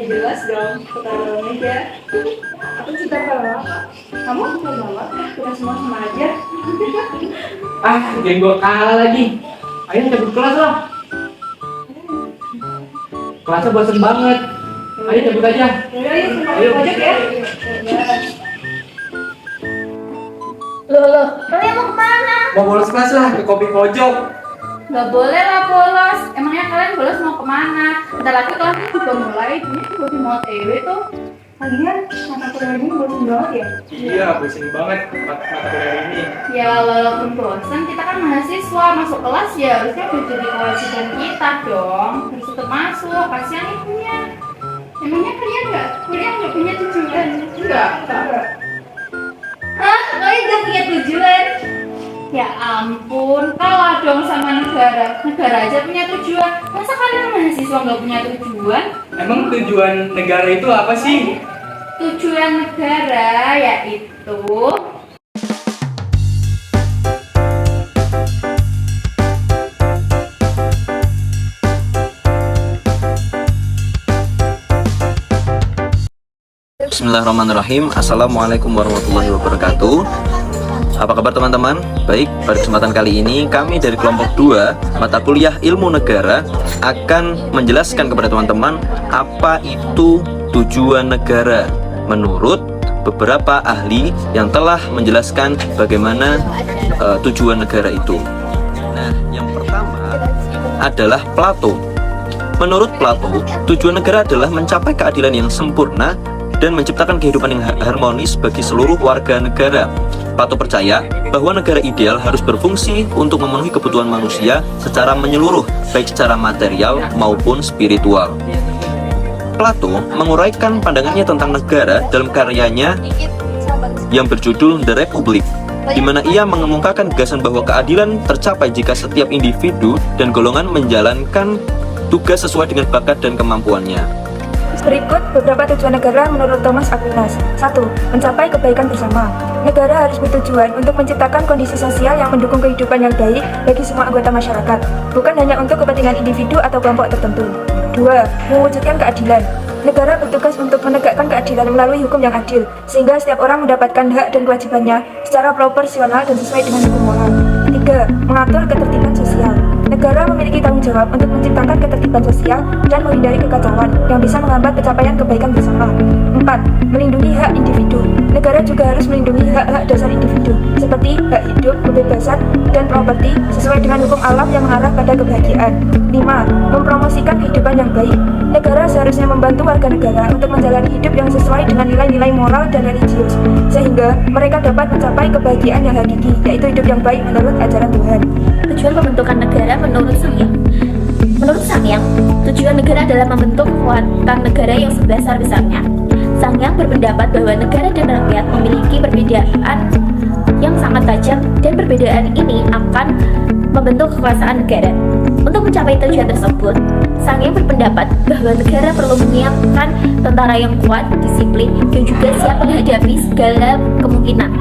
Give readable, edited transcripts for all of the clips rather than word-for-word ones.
Ya jelas dong, ketahuan aja. Aku juga bawa kok. Kamu juga bawa? Kita semua sama aja. Geng gua kalah lagi. Ayo cabut kelas lah. Kelasnya bosen banget. Ayo cabut aja. Ayo, ojek ya. Loh, kalian mau kemana? Mau bolos kelas lah ke kopi pojok. Gak boleh lah bolos. Emangnya kalian bolos mau kemana? Bentar lagi kelasnya juga mulai. Ini juga mau TW tuh. Lagian mata kuliah ini bosan banget ya. Iya, bosen banget mata kuliah ini. Ya walaupun bosan, kita kan mahasiswa. Masuk kelas ya harusnya udah jadi kewajiban kita dong. Harus tetap masuk, kasihan ibunya. Emangnya kalian kuliah nggak punya tujuan? Enggak. Hah? Kalian nggak punya tujuan? Ya ampun, kalah dong sama negara. Negara aja punya tujuan. Masa kalian mahasiswa nggak punya tujuan? Emang tujuan negara itu apa sih? Tujuan negara yaitu Bismillahirrahmanirrahim. Assalamualaikum warahmatullahi wabarakatuh. Apa kabar teman-teman? Baik, pada kesempatan kali ini kami dari kelompok 2 mata kuliah ilmu negara akan menjelaskan kepada teman-teman apa itu tujuan negara menurut beberapa ahli yang telah menjelaskan bagaimana tujuan negara itu. Nah, yang pertama adalah Plato. Menurut Plato, tujuan negara adalah mencapai keadilan yang sempurna dan menciptakan kehidupan yang harmonis bagi seluruh warga negara. Plato percaya bahwa negara ideal harus berfungsi untuk memenuhi kebutuhan manusia secara menyeluruh, baik secara material maupun spiritual. Plato menguraikan pandangannya tentang negara dalam karyanya yang berjudul The Republic, di mana ia mengemukakan gagasan bahwa keadilan tercapai jika setiap individu dan golongan menjalankan tugas sesuai dengan bakat dan kemampuannya. Berikut beberapa tujuan negara menurut Thomas Aquinas. 1. Mencapai kebaikan bersama. Negara harus bertujuan untuk menciptakan kondisi sosial yang mendukung kehidupan yang baik bagi semua anggota masyarakat, bukan hanya untuk kepentingan individu atau kelompok tertentu. 2. Mewujudkan keadilan. Negara bertugas untuk menegakkan keadilan melalui hukum yang adil, sehingga setiap orang mendapatkan hak dan kewajibannya secara proporsional dan sesuai dengan hukum moral. 3. Mengatur ketertiban sosial. Negara memiliki tanggung jawab untuk menciptakan ketertiban sosial dan menghindari kekacauan yang bisa menghambat pencapaian kebaikan bersama. 4. Melindungi hak individu. Negara juga harus melindungi hak-hak dasar individu, seperti hak hidup, kebebasan, dan properti sesuai dengan hukum alam yang mengarah pada kebahagiaan. 5. Mempromosikan kehidupan yang baik. Negara seharusnya membantu warga negara untuk menjalani hidup yang sesuai dengan nilai-nilai moral dan religius, sehingga mereka dapat mencapai kebahagiaan yang hakiki, yaitu hidup yang baik menurut ajaran Tuhan. Tujuan pembentukan negara menurut Sangyang, tujuan negara adalah membentuk kekuatan negara yang sebesar-besarnya. Sangyang berpendapat bahwa negara dan rakyat memiliki perbedaan yang sangat tajam dan perbedaan ini akan membentuk kekuasaan negara. Untuk mencapai tujuan tersebut, Sangyang berpendapat bahwa negara perlu menyiapkan tentara yang kuat, disiplin, dan juga siap menghadapi segala kemungkinan.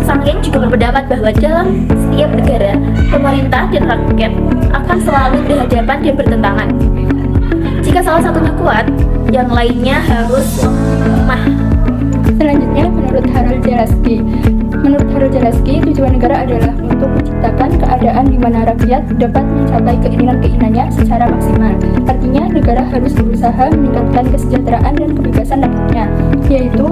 Sangyang juga berpendapat bahwa dalam setiap negara, pemerintah dan rakyat akan selalu berhadapan dan bertentangan. Jika salah satunya kuat, yang lainnya harus lemah. Selanjutnya, menurut Harold Jaraski, tujuan negara adalah untuk menciptakan keadaan di mana rakyat dapat mencapai keinginan-keinginannya secara maksimal. Artinya, negara harus berusaha meningkatkan kesejahteraan dan kebebasan rakyatnya, yaitu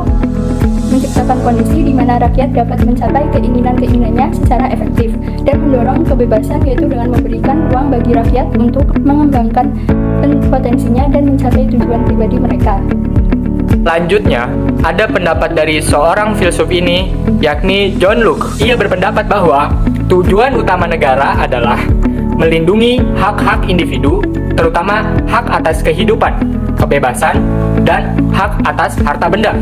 menciptakan kondisi di mana rakyat dapat mencapai keinginan-keinginannya secara efektif dan mendorong kebebasan, yaitu dengan memberikan ruang bagi rakyat untuk mengembangkan potensinya dan mencapai tujuan pribadi mereka. Selanjutnya, ada pendapat dari seorang filsuf ini, yakni John Locke. Ia berpendapat bahwa tujuan utama negara adalah melindungi hak-hak individu, terutama hak atas kehidupan, kebebasan, dan hak atas harta benda.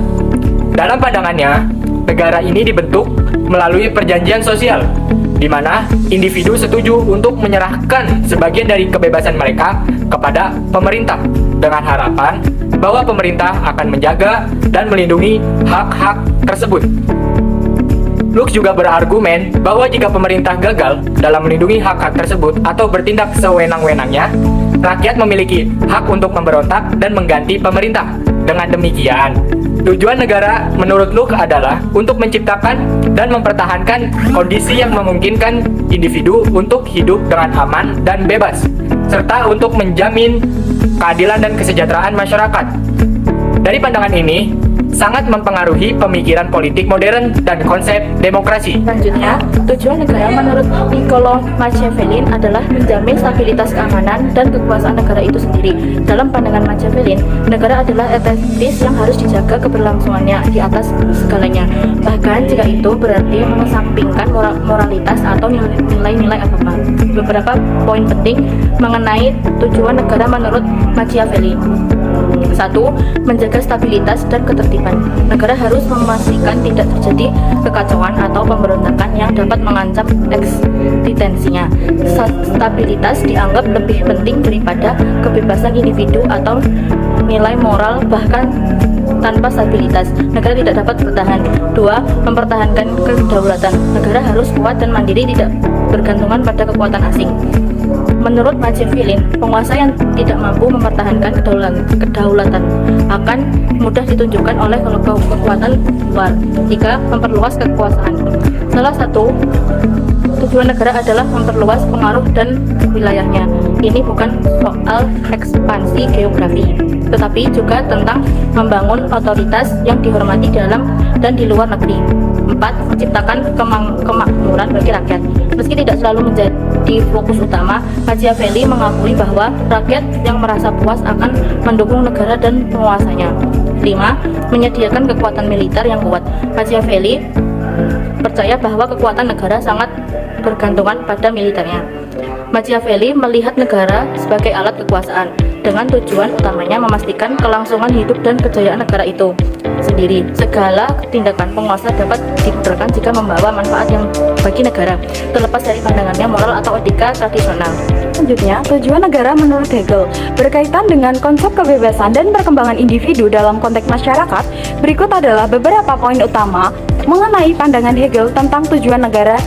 Dalam pandangannya, negara ini dibentuk melalui perjanjian sosial, di mana individu setuju untuk menyerahkan sebagian dari kebebasan mereka kepada pemerintah, dengan harapan bahwa pemerintah akan menjaga dan melindungi hak-hak tersebut. Locke juga berargumen bahwa jika pemerintah gagal dalam melindungi hak-hak tersebut atau bertindak sewenang-wenangnya, rakyat memiliki hak untuk memberontak dan mengganti pemerintah. Dengan demikian, tujuan negara menurut Locke adalah untuk menciptakan dan mempertahankan kondisi yang memungkinkan individu untuk hidup dengan aman dan bebas, serta untuk menjamin keadilan dan kesejahteraan masyarakat. Dari pandangan ini, sangat mempengaruhi pemikiran politik modern dan konsep demokrasi. Selanjutnya, tujuan negara menurut Niccolo Machiavelli adalah menjamin stabilitas keamanan dan kekuasaan negara itu sendiri. Dalam pandangan Machiavelli, negara adalah entitas yang harus dijaga keberlangsungannya di atas segalanya. Bahkan jika itu berarti mengesampingkan moralitas atau nilai-nilai agama. Beberapa poin penting mengenai tujuan negara menurut Machiavelli. 1. Menjaga stabilitas dan ketertiban. Negara harus memastikan tidak terjadi kekacauan atau pemberontakan yang dapat mengancam eksistensinya. Stabilitas dianggap lebih penting daripada kebebasan individu atau nilai moral. Bahkan tanpa stabilitas, negara tidak dapat bertahan. 2. Mempertahankan kedaulatan. Negara harus kuat dan mandiri, tidak bergantungan pada kekuatan asing. Menurut Machiavelli, penguasa yang tidak mampu mempertahankan kedaulatan akan mudah ditunjukkan oleh kekuatan luar jika memperluas kekuasaan. Salah satu tujuan negara adalah memperluas pengaruh dan wilayahnya. Ini bukan soal ekspansi geografi, tetapi juga tentang membangun otoritas yang dihormati dalam dan di luar negeri. 4. Menciptakan kemakmuran bagi rakyat. Meski tidak selalu menjadi fokus utama, Machiavelli mengakui bahwa rakyat yang merasa puas akan mendukung negara dan penguasanya. 5. Menyediakan kekuatan militer yang kuat. Machiavelli percaya bahwa kekuatan negara sangat bergantungan pada militernya. Machiavelli melihat negara sebagai alat kekuasaan dengan tujuan utamanya memastikan kelangsungan hidup dan kejayaan negara itu sendiri. Segala tindakan penguasa dapat dibenarkan jika membawa manfaat yang bagi negara, terlepas dari pandangannya moral atau etika tradisional. Selanjutnya, tujuan negara menurut Hegel berkaitan dengan konsep kebebasan dan perkembangan individu dalam konteks masyarakat. Berikut adalah beberapa poin utama mengenai pandangan Hegel tentang tujuan negara.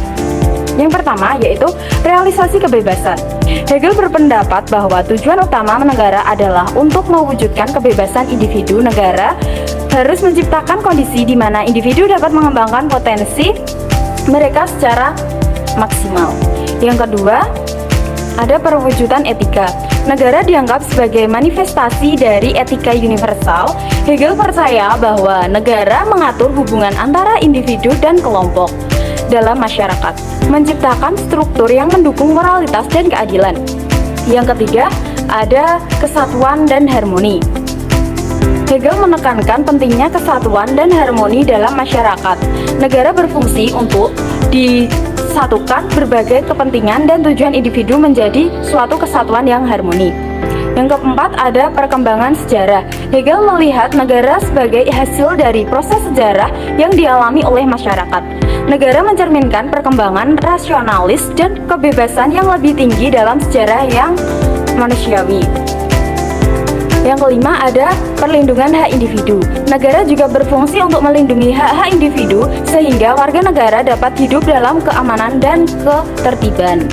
Yang pertama yaitu realisasi kebebasan. Hegel berpendapat bahwa tujuan utama negara adalah untuk mewujudkan kebebasan individu. Negara harus menciptakan kondisi di mana individu dapat mengembangkan potensi mereka secara maksimal. Yang kedua, ada perwujudan etika. Negara dianggap sebagai manifestasi dari etika universal. Hegel percaya bahwa negara mengatur hubungan antara individu dan kelompok dalam masyarakat, menciptakan struktur yang mendukung moralitas dan keadilan. Yang ketiga, ada kesatuan dan harmoni. Hegel menekankan pentingnya kesatuan dan harmoni dalam masyarakat. Negara berfungsi untuk disatukan berbagai kepentingan dan tujuan individu menjadi suatu kesatuan yang harmoni. Yang keempat, ada perkembangan sejarah. Hegel melihat negara sebagai hasil dari proses sejarah yang dialami oleh masyarakat. Negara mencerminkan perkembangan rasionalis dan kebebasan yang lebih tinggi dalam sejarah yang manusiawi. Yang kelima, ada perlindungan hak individu. Negara juga berfungsi untuk melindungi hak-hak individu sehingga warga negara dapat hidup dalam keamanan dan ketertiban.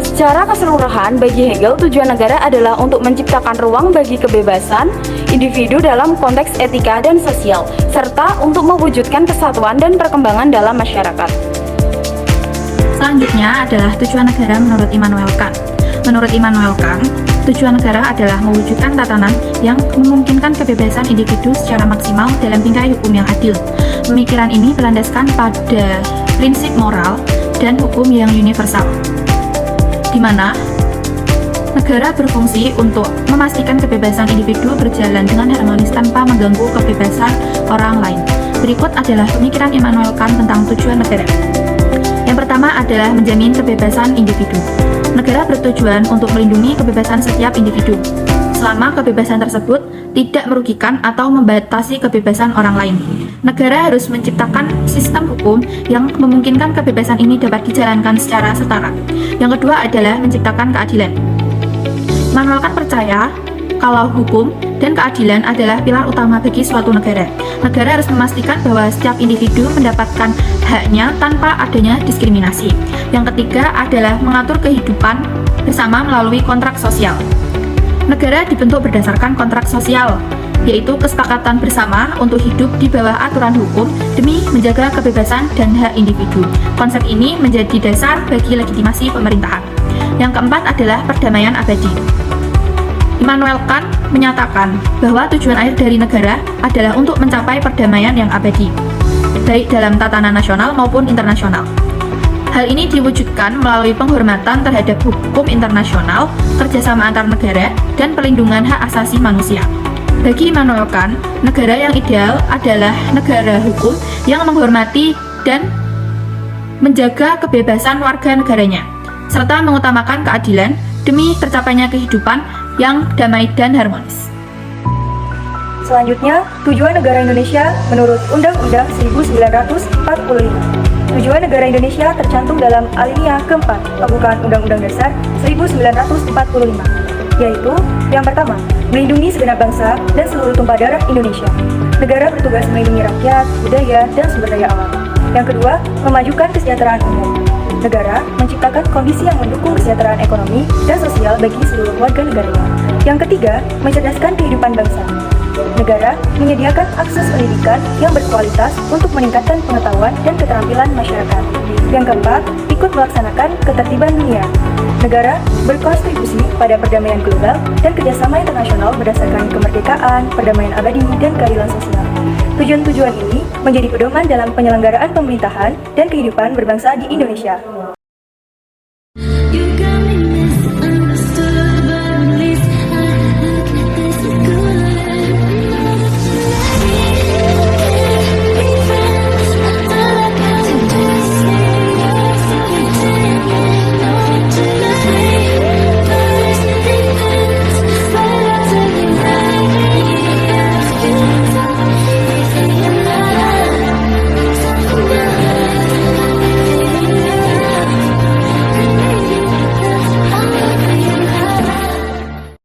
Secara keseluruhan, bagi Hegel, tujuan negara adalah untuk menciptakan ruang bagi kebebasan individu dalam konteks etika dan sosial, serta untuk mewujudkan kesatuan dan perkembangan dalam masyarakat. Selanjutnya adalah tujuan negara menurut Immanuel Kant. Menurut Immanuel Kant, tujuan negara adalah mewujudkan tatanan yang memungkinkan kebebasan individu secara maksimal dalam bingkai hukum yang adil. Pemikiran ini berlandaskan pada prinsip moral dan hukum yang universal, di mana negara berfungsi untuk memastikan kebebasan individu berjalan dengan harmonis tanpa mengganggu kebebasan orang lain. Berikut adalah pemikiran Immanuel Kant tentang tujuan negara. Yang pertama adalah menjamin kebebasan individu. Negara bertujuan untuk melindungi kebebasan setiap individu, selama kebebasan tersebut tidak merugikan atau membatasi kebebasan orang lain. Negara harus menciptakan sistem hukum yang memungkinkan kebebasan ini dapat dijalankan secara setara. Yang kedua adalah menciptakan keadilan. Immanuel Kant percaya kalau hukum dan keadilan adalah pilar utama bagi suatu negara. Negara harus memastikan bahwa setiap individu mendapatkan haknya tanpa adanya diskriminasi. Yang ketiga adalah mengatur kehidupan bersama melalui kontrak sosial. Negara dibentuk berdasarkan kontrak sosial, yaitu kesepakatan bersama untuk hidup di bawah aturan hukum demi menjaga kebebasan dan hak individu. Konsep ini menjadi dasar bagi legitimasi pemerintahan. Yang keempat adalah perdamaian abadi. Immanuel Kant menyatakan bahwa tujuan akhir dari negara adalah untuk mencapai perdamaian yang abadi, baik dalam tatanan nasional maupun internasional. Hal ini diwujudkan melalui penghormatan terhadap hukum internasional, kerjasama antar negara, dan pelindungan hak asasi manusia. Bagi Immanuel Kant, negara yang ideal adalah negara hukum yang menghormati dan menjaga kebebasan warga negaranya, serta mengutamakan keadilan demi tercapainya kehidupan yang damai dan harmonis. Selanjutnya, tujuan negara Indonesia menurut Undang-Undang 1945. Tujuan negara Indonesia tercantum dalam alinea keempat pembukaan Undang-Undang Dasar 1945, yaitu yang pertama, melindungi segenap bangsa dan seluruh tumpah darah Indonesia. Negara bertugas melindungi rakyat, budaya, dan sumber daya alam. Yang kedua, memajukan kesejahteraan umum. Negara menciptakan kondisi yang mendukung kesejahteraan ekonomi dan sosial bagi seluruh warga negaranya. Yang ketiga, mencerdaskan kehidupan bangsa. Negara menyediakan akses pendidikan yang berkualitas untuk meningkatkan pengetahuan dan keterampilan masyarakat. Yang keempat, ikut melaksanakan ketertiban dunia. Negara berkontribusi pada perdamaian global dan kerjasama internasional berdasarkan kemerdekaan, perdamaian abadi, dan keadilan sosial. Tujuan-tujuan ini menjadi pedoman dalam penyelenggaraan pemerintahan dan kehidupan berbangsa di Indonesia. You can